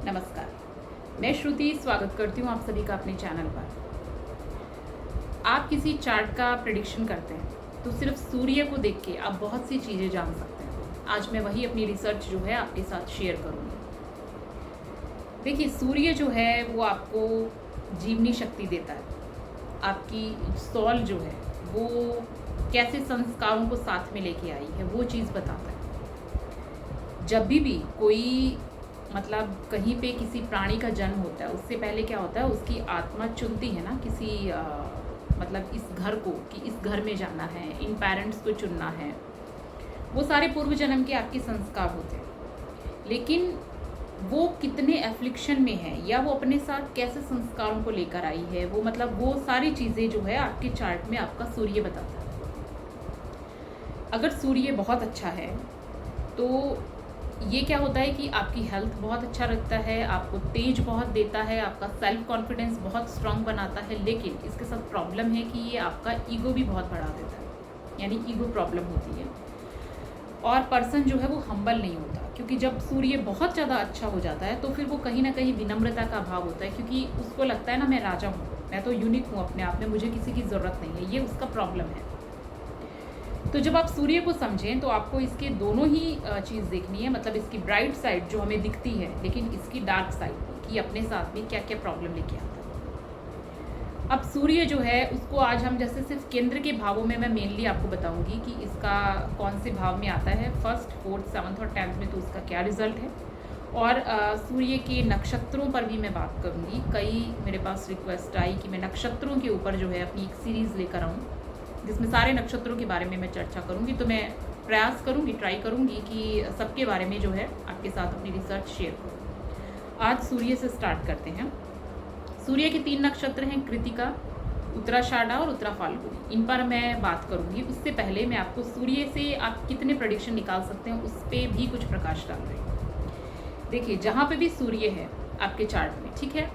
नमस्कार, मैं श्रुति स्वागत करती हूँ आप सभी का अपने चैनल पर। आप किसी चार्ट का प्रेडिक्शन करते हैं तो सिर्फ सूर्य को देख के आप बहुत सी चीज़ें जान सकते हैं। आज मैं वही अपनी रिसर्च जो है आपके साथ शेयर करूँगी। देखिए, सूर्य जो है वो आपको जीवनी शक्ति देता है। आपकी सॉल जो है वो कैसे संस्कारों को साथ में लेके आई है वो चीज़ बताता है। जब भी कोई कहीं पे किसी प्राणी का जन्म होता है, उससे पहले क्या होता है, उसकी आत्मा चुनती है ना किसी इस घर को, कि इस घर में जाना है, इन पेरेंट्स को चुनना है। वो सारे पूर्व जन्म के आपके संस्कार होते हैं, लेकिन वो कितने एफ्लिक्शन में है या वो अपने साथ कैसे संस्कारों को लेकर आई है, वो सारी चीज़ें जो है आपके चार्ट में आपका सूर्य बताता है। अगर सूर्य बहुत अच्छा है तो ये क्या होता है कि आपकी हेल्थ बहुत अच्छा रखता है, आपको तेज बहुत देता है, आपका सेल्फ कॉन्फिडेंस बहुत स्ट्रांग बनाता है। लेकिन इसके साथ प्रॉब्लम है कि ये आपका ईगो भी बहुत बढ़ा देता है, यानी ईगो प्रॉब्लम होती है। और पर्सन जो है वो हम्बल नहीं होता, क्योंकि जब सूर्य बहुत ज़्यादा अच्छा हो जाता है तो फिर वो कहीं ना कहीं विनम्रता का अभाव होता है, क्योंकि उसको लगता है ना, मैं राजा हूँ, मैं तो यूनिक हूँ अपने आप में, मुझे किसी की ज़रूरत नहीं है। ये उसका प्रॉब्लम है। तो जब आप सूर्य को समझें तो आपको इसके दोनों ही चीज़ देखनी है, इसकी ब्राइट साइड जो हमें दिखती है, लेकिन इसकी डार्क साइड कि अपने साथ में क्या क्या प्रॉब्लम लेके आता है। अब सूर्य जो है उसको आज हम जैसे सिर्फ केंद्र के भावों में मैं मेनली आपको बताऊंगी कि इसका कौन से भाव में आता है, 1st, 4th, 7th और 10th में, तो उसका क्या रिजल्ट है। और सूर्य के नक्षत्रों पर भी मैं बात करूँगी। कई मेरे पास रिक्वेस्ट आई कि मैं नक्षत्रों के ऊपर जो है अपनी एक सीरीज़ लेकर आऊँ जिसमें सारे नक्षत्रों के बारे में मैं चर्चा करूंगी। तो मैं प्रयास करूंगी, ट्राई करूंगी कि सबके बारे में जो है आपके साथ अपनी रिसर्च शेयर करूँ। आज सूर्य से स्टार्ट करते हैं। सूर्य के 3 नक्षत्र हैं, कृतिका, उत्तराषाढ़ा और उत्तरा फाल्गुनी। इन पर मैं बात करूंगी। उससे पहले मैं आपको सूर्य से आप कितने प्रेडिक्शन निकाल सकते हैं उस पर भी कुछ प्रकाश डाल रही हूँ। देखिए, जहाँ पे भी सूर्य है आपके चार्ट में, ठीक है,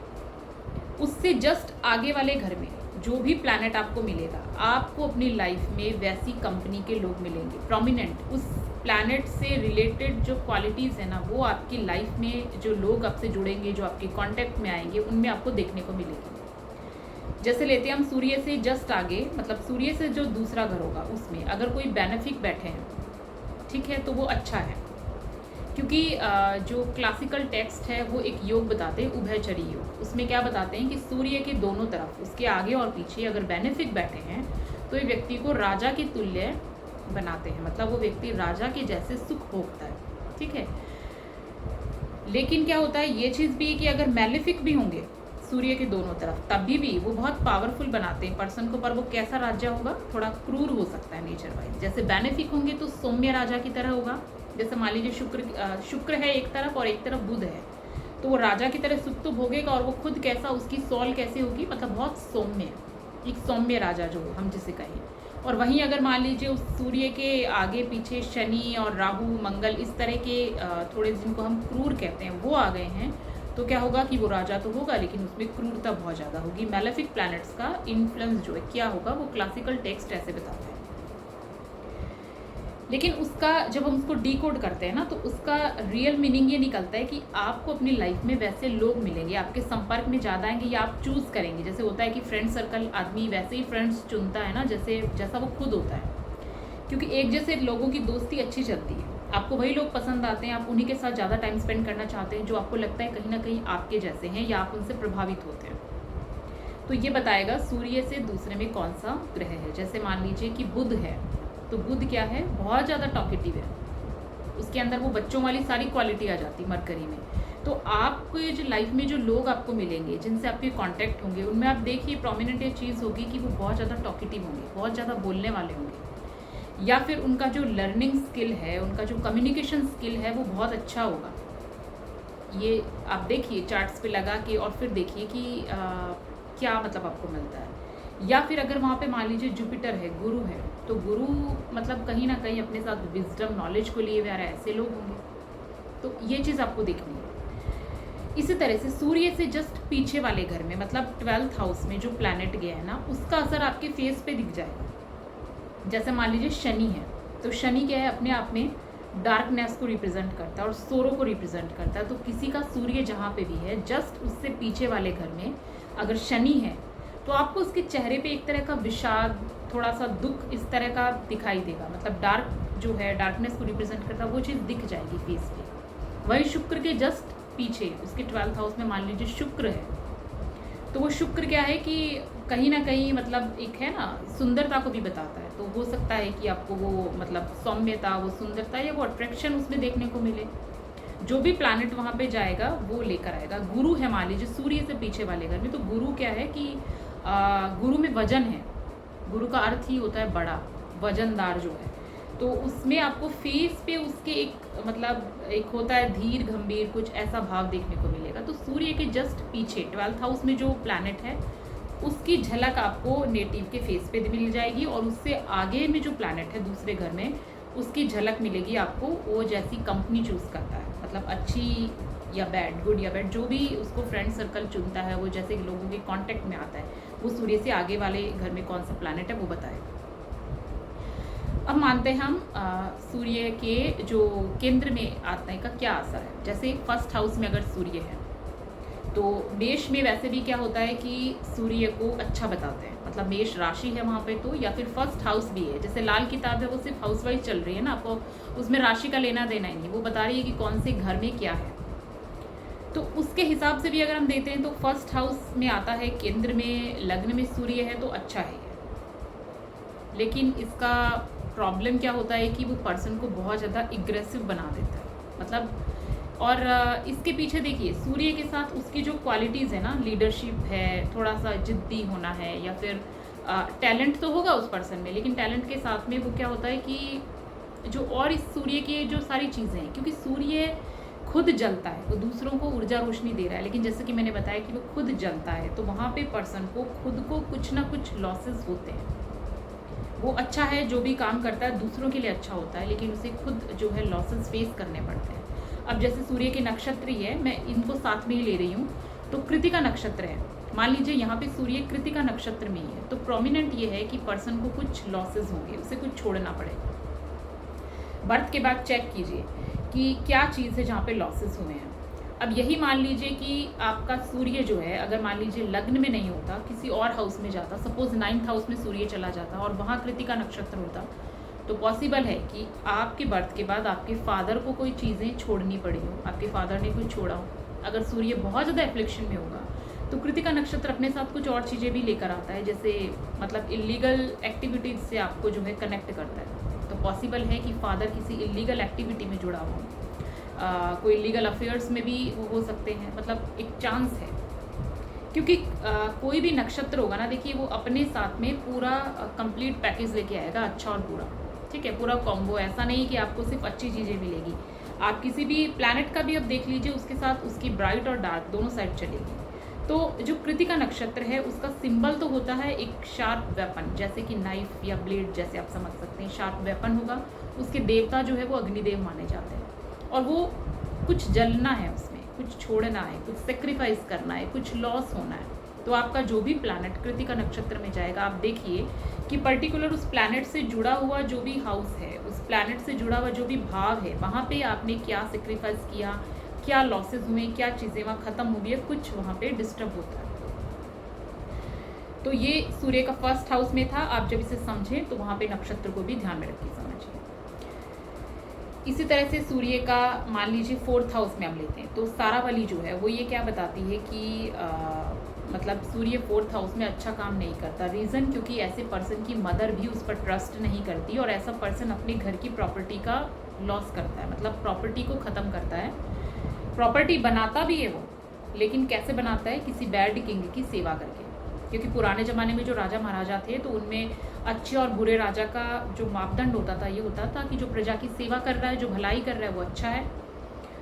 उससे जस्ट आगे वाले घर में जो भी प्लैनेट आपको मिलेगा, आपको अपनी लाइफ में वैसी कंपनी के लोग मिलेंगे, प्रोमिनेंट, उस प्लैनेट से रिलेटेड जो क्वालिटीज़ है ना, वो आपकी लाइफ में जो लोग आपसे जुड़ेंगे, जो आपके कांटेक्ट में आएंगे, उनमें आपको देखने को मिलेगी। जैसे लेते हैं हम सूर्य से जस्ट आगे, सूर्य से जो दूसरा घर होगा उसमें अगर कोई बेनिफिक बैठे हैं, ठीक है, तो वो अच्छा है, क्योंकि जो क्लासिकल टेक्स्ट है वो एक योग बताते हैं, उभयचरी योग। उसमें क्या बताते हैं कि सूर्य के दोनों तरफ, उसके आगे और पीछे अगर बेनिफिक बैठे हैं तो ये व्यक्ति को राजा के तुल्य बनाते हैं, वो व्यक्ति राजा के जैसे सुख भोगता है, ठीक है। लेकिन क्या होता है, ये चीज़ भी है कि अगर मैलिफिक भी होंगे सूर्य के दोनों तरफ, तभी भी वो बहुत पावरफुल बनाते हैं पर्सन को, पर वो कैसा राजा होगा, थोड़ा क्रूर हो सकता है नेचर वाइज। जैसे बेनिफिक होंगे तो सौम्य राजा की तरह होगा। जैसे मान लीजिए शुक्र है एक तरफ और एक तरफ बुध है, तो वो राजा की तरह सुख तो भोगेगा, और वो खुद कैसा, उसकी सॉल कैसी होगी, बहुत सौम्य, एक सौम्य राजा जो हम जिसे कहें। और वहीं अगर मान लीजिए उस सूर्य के आगे पीछे शनि और राहु मंगल इस तरह के थोड़े, जिनको हम क्रूर कहते हैं, वो आ गए हैं, तो क्या होगा कि वो राजा तो होगा लेकिन उसमें क्रूरता बहुत ज़्यादा होगी। मैलेफिक प्लैनेट्स का इन्फ्लुएंस जो है क्या होगा, वो क्लासिकल टेक्स्ट ऐसे बताता है। लेकिन उसका जब हम उसको डीकोड करते हैं ना, तो उसका रियल मीनिंग ये निकलता है कि आपको अपनी लाइफ में वैसे लोग मिलेंगे, आपके संपर्क में ज़्यादा आएंगे, या आप चूज़ करेंगे। जैसे होता है कि फ्रेंड सर्कल, आदमी वैसे ही फ्रेंड्स चुनता है ना, जैसा वो खुद होता है, क्योंकि एक जैसे लोगों की दोस्ती अच्छी चलती है, आपको वही लोग पसंद आते हैं, आप उन्हीं के साथ ज़्यादा टाइम स्पेंड करना चाहते हैं जो आपको लगता है कहीं ना कहीं आपके जैसे हैं या आप उनसे प्रभावित होते हैं। तो ये बताएगा सूर्य से दूसरे में कौन सा ग्रह है। जैसे मान लीजिए कि बुध है, तो बुध क्या है, बहुत ज़्यादा टॉकेटिव है, उसके अंदर वो बच्चों वाली सारी क्वालिटी आ जाती है मरकरी में। तो आपको ये जो लाइफ में जो लोग आपको मिलेंगे, जिनसे आपके कांटेक्ट होंगे, उनमें आप देखिए प्रोमिनेंट ये चीज़ होगी कि वो बहुत ज़्यादा टॉकेटिव होंगे, बहुत ज़्यादा बोलने वाले होंगे, या फिर उनका जो लर्निंग स्किल है, उनका जो कम्युनिकेशन स्किल है वो बहुत अच्छा होगा। ये आप देखिए चार्ट्स पे लगा के और फिर देखिए कि क्या आपको मिलता है। या फिर अगर वहाँ पे मान लीजिए जुपिटर है, गुरु है, तो गुरु कहीं ना कहीं अपने साथ विजडम, नॉलेज को लिए हुए आ रहा है, ऐसे लोग होंगे। तो ये चीज़ आपको देखनी है। इसी तरह से सूर्य से जस्ट पीछे वाले घर में, 12th हाउस में जो प्लैनेट गया है ना, उसका असर आपके फेस पे दिख जाएगा। जैसे मान लीजिए शनि है, तो शनि क्या है, अपने आप में डार्कनेस को रिप्रेजेंट करता है और सोरो को रिप्रेजेंट करता है। तो किसी का सूर्य जहाँ पे भी है, जस्ट उससे पीछे वाले घर में अगर शनि है तो आपको उसके चेहरे पे एक तरह का विषाद, थोड़ा सा दुख इस तरह का दिखाई देगा। मतलब डार्क जो है, डार्कनेस को रिप्रेजेंट करता है, वो चीज़ दिख जाएगी फेस पे। वही शुक्र के जस्ट पीछे उसके 12th हाउस में मान लीजिए शुक्र है, तो वो शुक्र क्या है कि कहीं ना कहीं मतलब एक है ना, सुंदरता को भी बताता है। तो हो सकता है कि आपको वो मतलब सौम्यता, वो सुंदरता या वो अट्रैक्शन उसमें देखने को मिले। जो भी प्लैनेट वहाँ पे जाएगा वो लेकर आएगा। गुरु है मान लीजिए सूर्य से पीछे वाले घर में, तो गुरु क्या है कि गुरु में वजन है। गुरु का अर्थ ही होता है बड़ा, वजनदार जो है। तो उसमें आपको फेस पे उसके एक मतलब एक होता है धीर गंभीर, कुछ ऐसा भाव देखने को मिलेगा। तो सूर्य के जस्ट पीछे 12th हाउस में जो प्लैनेट है उसकी झलक आपको नेटिव के फेस पे मिल जाएगी, और उससे आगे में जो प्लैनेट है दूसरे घर में उसकी झलक मिलेगी आपको। वो जैसी कंपनी चूज़ करता है, मतलब अच्छी या बैड, गुड या बैड, जो भी उसको फ्रेंड सर्कल चुनता है, वो जैसे लोगों के कांटेक्ट में आता है, वो सूर्य से आगे वाले घर में कौन सा प्लैनेट है वो बताए। अब मानते हैं हम सूर्य के जो केंद्र में आने का क्या असर है। जैसे 1st हाउस में अगर सूर्य है तो मेष में वैसे भी क्या होता है कि सूर्य को अच्छा बताते हैं, मतलब मेष राशि है वहाँ पे, तो या फिर 1st हाउस भी है। जैसे लाल किताब है वो सिर्फ हाउस वाइज चल रही है ना, आपको उसमें राशि का लेना देना ही नहीं, वो बता रही है कि कौन से घर में क्या है। तो उसके हिसाब से भी अगर हम देते हैं तो 1st हाउस में आता है केंद्र में, लग्न में सूर्य है तो अच्छा है। लेकिन इसका प्रॉब्लम क्या होता है कि वो पर्सन को बहुत ज़्यादा एग्रेसिव बना देता है, मतलब। और इसके पीछे देखिए सूर्य के साथ उसकी जो क्वालिटीज़ है ना, लीडरशिप है, थोड़ा सा जिद्दी होना है, या फिर टैलेंट तो होगा उस पर्सन में, लेकिन टैलेंट के साथ में वो क्या होता है कि जो और इस सूर्य के जो सारी चीज़ें हैं, क्योंकि सूर्य खुद जलता है, वो दूसरों को ऊर्जा रोशनी दे रहा है, लेकिन जैसे कि मैंने बताया कि वो खुद जलता है, तो वहाँ पे पर्सन को खुद को कुछ ना कुछ लॉसेस होते हैं। वो अच्छा है, जो भी काम करता है दूसरों के लिए अच्छा होता है, लेकिन उसे खुद जो है लॉसेस फेस करने पड़ते हैं। अब जैसे सूर्य के नक्षत्र ही है, मैं इनको साथ में ही ले रही हूँ, तो कृतिका नक्षत्र है, मान लीजिए यहाँ पे सूर्य कृतिका नक्षत्र में ही है, तो प्रोमिनेंट ये है कि पर्सन को कुछ लॉसेस होंगे, उसे कुछ छोड़ना पड़ेगा। बर्थ के बाद चेक कीजिए कि क्या चीज़ है जहाँ पे लॉसेस हुए हैं। अब यही मान लीजिए कि आपका सूर्य जो है, अगर मान लीजिए लग्न में नहीं होता, किसी और हाउस में जाता, सपोज 9th हाउस में सूर्य चला जाता और वहाँ कृतिका नक्षत्र होता, तो पॉसिबल है कि आपके बर्थ के बाद आपके फादर को कोई चीज़ें छोड़नी पड़ी हो, आपके फादर ने कुछ छोड़ा हो। अगर सूर्य बहुत ज़्यादा एफ्लिक्शन में होगा तो कृतिका नक्षत्र अपने साथ कुछ और चीज़ें भी लेकर आता है, जैसे मतलब इलीगल एक्टिविटीज़ से आपको जो है कनेक्ट करता है। तो पॉसिबल है कि फादर किसी इलीगल एक्टिविटी में जुड़ा हो, कोई लीगल अफेयर्स में भी वो हो सकते हैं, मतलब एक चांस है। क्योंकि कोई भी नक्षत्र होगा ना, देखिए वो अपने साथ में पूरा कंप्लीट पैकेज लेके आएगा, अच्छा और बुरा, ठीक है, पूरा कॉम्बो। ऐसा नहीं कि आपको सिर्फ अच्छी चीज़ें मिलेगी। आप किसी भी प्लैनेट का भी अब देख लीजिए, उसके साथ उसकी ब्राइट और डार्क दोनों साइड चलेगी। तो जो कृतिका नक्षत्र है उसका सिंबल तो होता है एक शार्प वेपन, जैसे कि नाइफ या ब्लेड, जैसे आप समझ सकते हैं, शार्प वेपन होगा। उसके देवता जो है वो अग्निदेव माने जाते हैं, और वो कुछ जलना है, उसमें कुछ छोड़ना है, कुछ सेक्रीफाइस करना है, कुछ लॉस होना है। तो आपका जो भी प्लैनेट कृतिका नक्षत्र में जाएगा, आप देखिए कि पर्टिकुलर उस प्लैनेट से जुड़ा हुआ जो भी हाउस है, उस प्लैनेट से जुड़ा हुआ जो भी भाव है, वहाँ पे आपने क्या सेक्रीफाइस किया, क्या लॉसेज हुए, क्या चीज़ें वहाँ ख़त्म हुई है, कुछ वहाँ पे डिस्टर्ब होता है। तो ये सूर्य का 1st हाउस में था। आप जब इसे समझें तो वहाँ पे नक्षत्र को भी ध्यान में रखिए, समझिए। इसी तरह से सूर्य का मान लीजिए 4th हाउस में हम लेते हैं, तो सारावली जो है वो ये क्या बताती है कि मतलब सूर्य 4th हाउस में अच्छा काम नहीं करता। रीज़न क्योंकि ऐसे पर्सन की मदर भी उस पर ट्रस्ट नहीं करती, और ऐसा पर्सन अपने घर की प्रॉपर्टी का लॉस करता है, मतलब प्रॉपर्टी को ख़त्म करता है। प्रॉपर्टी बनाता भी है वो, लेकिन कैसे बनाता है, किसी बैड किंग की सेवा करके। क्योंकि पुराने ज़माने में जो राजा महाराजा थे, तो उनमें अच्छे और बुरे राजा का जो मापदंड होता था, ये होता था कि जो प्रजा की सेवा कर रहा है, जो भलाई कर रहा है वो अच्छा है,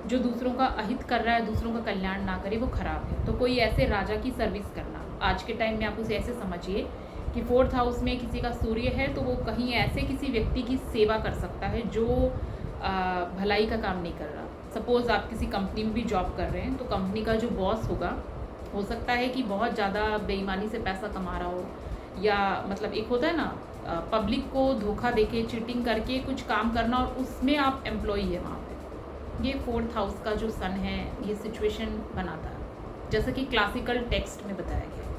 जो दूसरों का अहित कर रहा है, दूसरों का कल्याण ना करे, वो खराब है। तो कोई ऐसे राजा की सर्विस करना, आज के टाइम में आप उसे ऐसे समझिए कि 4th हाउस में किसी का सूर्य है, तो वो कहीं ऐसे किसी व्यक्ति की सेवा कर सकता है जो भलाई का काम नहीं कर रहा। सपोज़ आप किसी कंपनी में भी जॉब कर रहे हैं, तो कंपनी का जो बॉस होगा, हो सकता है कि बहुत ज़्यादा बेईमानी से पैसा कमा रहा हो, या मतलब एक होता है ना पब्लिक को धोखा देके चीटिंग करके कुछ काम करना और उसमें आप एम्प्लॉई है वहाँ पे। ये 4th हाउस का जो सन है ये सिचुएशन बनाता है, जैसा कि क्लासिकल टेक्स्ट में बताया गया है।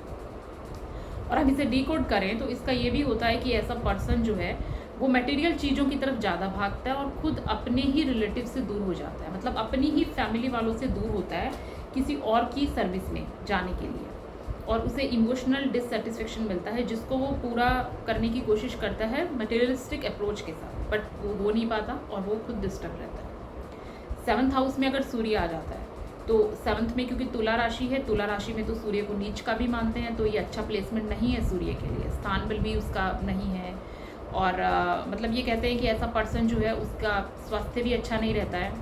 और हम इसे डिकोड करें तो इसका ये भी होता है कि ऐसा पर्सन जो है वो मटेरियल चीज़ों की तरफ ज़्यादा भागता है और खुद अपने ही रिलेटिव से दूर हो जाता है, मतलब अपनी ही फैमिली वालों से दूर होता है किसी और की सर्विस में जाने के लिए, और उसे इमोशनल डिससेटिस्फेक्शन मिलता है जिसको वो पूरा करने की कोशिश करता है मटेरियलिस्टिक अप्रोच के साथ, बट वो हो नहीं पाता और वो खुद डिस्टर्ब रहता है। 7th हाउस में अगर सूर्य आ जाता है तो 7th में, क्योंकि तुला राशि है, तुला राशि में तो सूर्य को नीच का भी मानते हैं, तो ये अच्छा प्लेसमेंट नहीं है सूर्य के लिए, स्थान बल भी उसका नहीं है। और मतलब ये कहते हैं कि ऐसा पर्सन जो है उसका स्वास्थ्य भी अच्छा नहीं रहता है।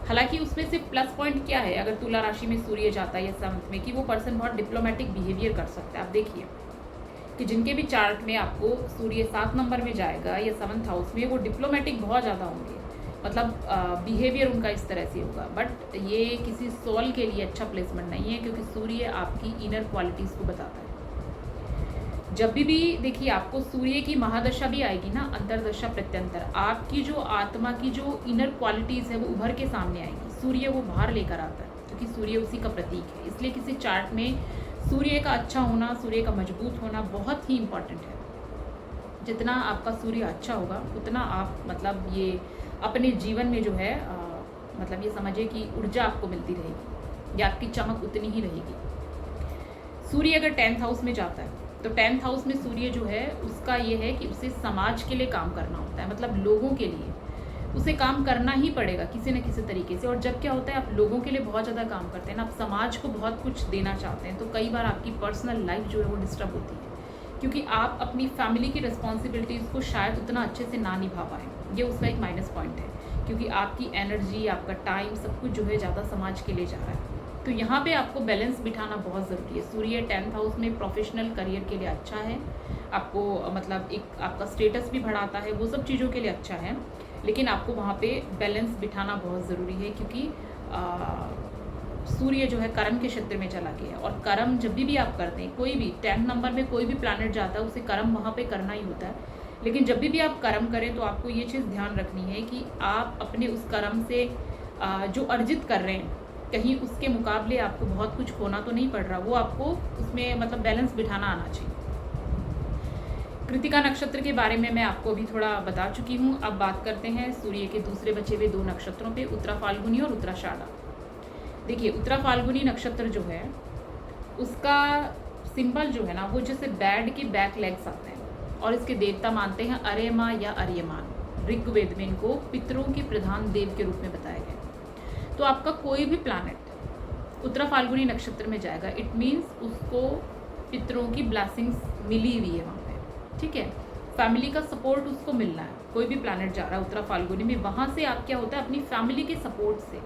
हालांकि उसमें से प्लस पॉइंट क्या है, अगर तुला राशि में सूर्य जाता है या 7th में, कि वो पर्सन बहुत डिप्लोमेटिक बिहेवियर कर सकता है। आप देखिए कि जिनके भी चार्ट में आपको सूर्य 7 नंबर में जाएगा या 7th हाउस में, वो डिप्लोमेटिक बहुत ज़्यादा होंगे, मतलब बिहेवियर उनका इस तरह से होगा। बट ये किसी सोल के लिए अच्छा प्लेसमेंट नहीं है, क्योंकि सूर्य आपकी इनर क्वालिटीज़ को बताता है। जब भी देखिए आपको सूर्य की महादशा भी आएगी ना, अंतरदशा प्रत्यंतर, आपकी जो आत्मा की जो इनर क्वालिटीज़ है वो उभर के सामने आएगी। सूर्य वो बाहर लेकर आता है, क्योंकि सूर्य उसी का प्रतीक है। इसलिए किसी चार्ट में सूर्य का अच्छा होना, सूर्य का मजबूत होना बहुत ही इम्पॉर्टेंट है। जितना आपका सूर्य अच्छा होगा उतना आप मतलब ये अपने जीवन में जो है मतलब ये समझिए कि ऊर्जा आपको मिलती रहेगी या आपकी चमक उतनी ही रहेगी। सूर्य अगर 10th हाउस में जाता है तो 10th हाउस में सूर्य जो है उसका ये है कि उसे समाज के लिए काम करना होता है, मतलब लोगों के लिए उसे काम करना ही पड़ेगा किसी न किसी तरीके से। और जब क्या होता है आप लोगों के लिए बहुत ज़्यादा काम करते हैं ना, आप समाज को बहुत कुछ देना चाहते हैं, तो कई बार आपकी पर्सनल लाइफ जो है वो डिस्टर्ब होती है, क्योंकि आप अपनी फैमिली की रिस्पॉन्सिबिलिटीज़ को शायद उतना अच्छे से ना निभा पाएँ। ये उसका एक माइनस पॉइंट है, क्योंकि आपकी एनर्जी, आपका टाइम, सब कुछ जो है ज़्यादा समाज के लिए जा रहा है। तो यहाँ पे आपको बैलेंस बिठाना बहुत ज़रूरी है। सूर्य 10th हाउस में प्रोफेशनल करियर के लिए अच्छा है, आपको मतलब एक आपका स्टेटस भी बढ़ाता है, वो सब चीज़ों के लिए अच्छा है, लेकिन आपको वहाँ पे बैलेंस बिठाना बहुत ज़रूरी है, क्योंकि सूर्य जो है कर्म के क्षेत्र में चला गया है। और कर्म जब भी आप करते हैं, कोई भी 10th नंबर में कोई भी प्लैनेट जाता है उसे कर्म वहाँ पे करना ही होता है। लेकिन जब भी आप कर्म करें तो आपको ये चीज़ ध्यान रखनी है कि आप अपने उस कर्म से जो अर्जित कर रहे हैं, कहीं उसके मुकाबले आपको बहुत कुछ खोना तो नहीं पड़ रहा, वो आपको उसमें मतलब बैलेंस बिठाना आना चाहिए। कृतिका नक्षत्र के बारे में मैं आपको अभी थोड़ा बता चुकी हूँ। अब बात करते हैं सूर्य के दूसरे बचे हुए 2 नक्षत्रों पे, उत्तरा फाल्गुनी और उत्तराषाढ़ा। देखिए उत्तरा फाल्गुनी नक्षत्र जो है उसका सिंबल जो है ना, वो जैसे बैड के बैक लेग्स आते हैं, और इसके देवता मानते हैं अरेमा या अर्यमान। ऋग्वेद में इनको पितरों के प्रधान देव के रूप में बताया गया। तो आपका कोई भी प्लैनेट उत्तरा फाल्गुनी नक्षत्र में जाएगा, इट मीन्स उसको पितरों की ब्लेसिंग्स मिली हुई है वहाँ पे, ठीक है, फैमिली का सपोर्ट उसको मिलना है। कोई भी प्लैनेट जा रहा है उत्तरा फाल्गुनी में, वहाँ से आप क्या होता है अपनी फैमिली के सपोर्ट से,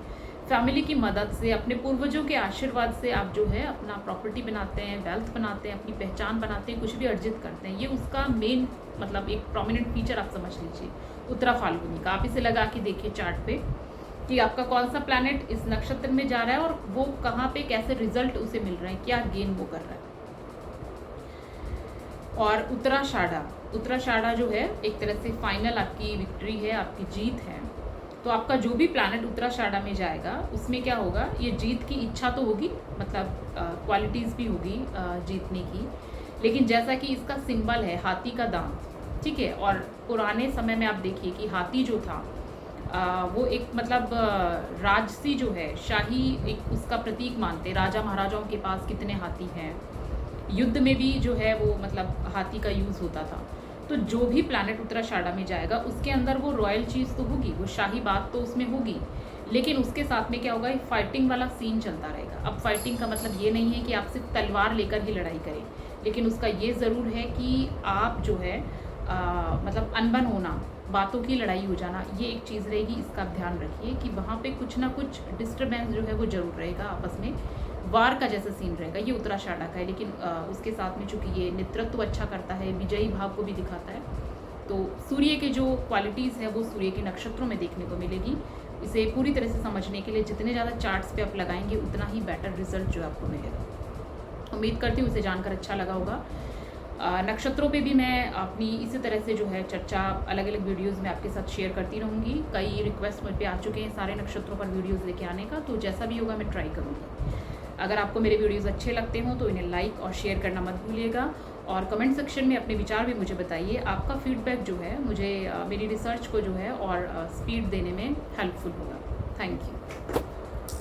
फैमिली की मदद से, अपने पूर्वजों के आशीर्वाद से आप जो है अपना प्रॉपर्टी बनाते हैं, वेल्थ बनाते हैं, अपनी पहचान बनाते हैं, कुछ भी अर्जित करते हैं। ये उसका मेन मतलब एक प्रोमिनेंट फीचर आप समझ लीजिए उत्तरा फाल्गुनी का। आप इसे लगा के देखिए चार्ट पे कि आपका कौन सा प्लैनेट इस नक्षत्र में जा रहा है और वो कहाँ पे कैसे रिजल्ट उसे मिल रहे हैं, क्या गेन वो कर रहा है। और उत्तराषाढ़ा जो है एक तरह से फाइनल आपकी विक्ट्री है, आपकी जीत है। तो आपका जो भी प्लैनेट उत्तराषाढ़ा में जाएगा उसमें क्या होगा, ये जीत की इच्छा तो होगी, मतलब क्वालिटीज़ भी होगी जीतने की, लेकिन जैसा कि इसका सिंबल है हाथी का दांत, ठीक है। और पुराने समय में आप देखिए कि हाथी जो था वो एक मतलब राजसी जो है, शाही एक उसका प्रतीक मानते, राजा महाराजाओं के पास कितने हाथी हैं, युद्ध में भी जो है वो मतलब हाथी का यूज़ होता था। तो जो भी प्लैनेट उत्तराषाढ़ा में जाएगा उसके अंदर वो रॉयल चीज़ तो होगी, वो शाही बात तो उसमें होगी, लेकिन उसके साथ में क्या होगा, एक फाइटिंग वाला सीन चलता रहेगा। अब फाइटिंग का मतलब ये नहीं है कि आप सिर्फ तलवार लेकर ही लड़ाई करें, लेकिन उसका ये ज़रूर है कि आप जो है मतलब अनबन होना, बातों की लड़ाई हो जाना, ये एक चीज़ रहेगी। इसका ध्यान रखिए कि वहाँ पे कुछ ना कुछ डिस्टर्बेंस जो है वो जरूर रहेगा, आपस में वार का जैसा सीन रहेगा। ये उत्तराषाढ़ा का है, लेकिन उसके साथ में चूंकि ये नेतृत्व अच्छा करता है, विजयी भाव को भी दिखाता है, तो सूर्य के जो क्वालिटीज़ है वो सूर्य के नक्षत्रों में देखने को मिलेगी। इसे पूरी तरह से समझने के लिए जितने ज़्यादा चार्ट्स पे आप लगाएंगे उतना ही बेटर रिजल्ट जो आपको मिलेगा। उम्मीद करती हूँ उसे जानकर अच्छा लगा होगा। नक्षत्रों पे भी मैं अपनी इसी तरह से जो है चर्चा अलग अलग वीडियोस में आपके साथ शेयर करती रहूँगी। कई रिक्वेस्ट मुझ पे आ चुके हैं सारे नक्षत्रों पर वीडियोस लेके आने का, तो जैसा भी होगा मैं ट्राई करूँगी। अगर आपको मेरे वीडियोस अच्छे लगते हों तो इन्हें लाइक और शेयर करना मत भूलिएगा, और कमेंट सेक्शन में अपने विचार भी मुझे बताइए। आपका फीडबैक जो है मुझे मेरी रिसर्च को जो है और स्पीड देने में हेल्पफुल होगा। Thank you.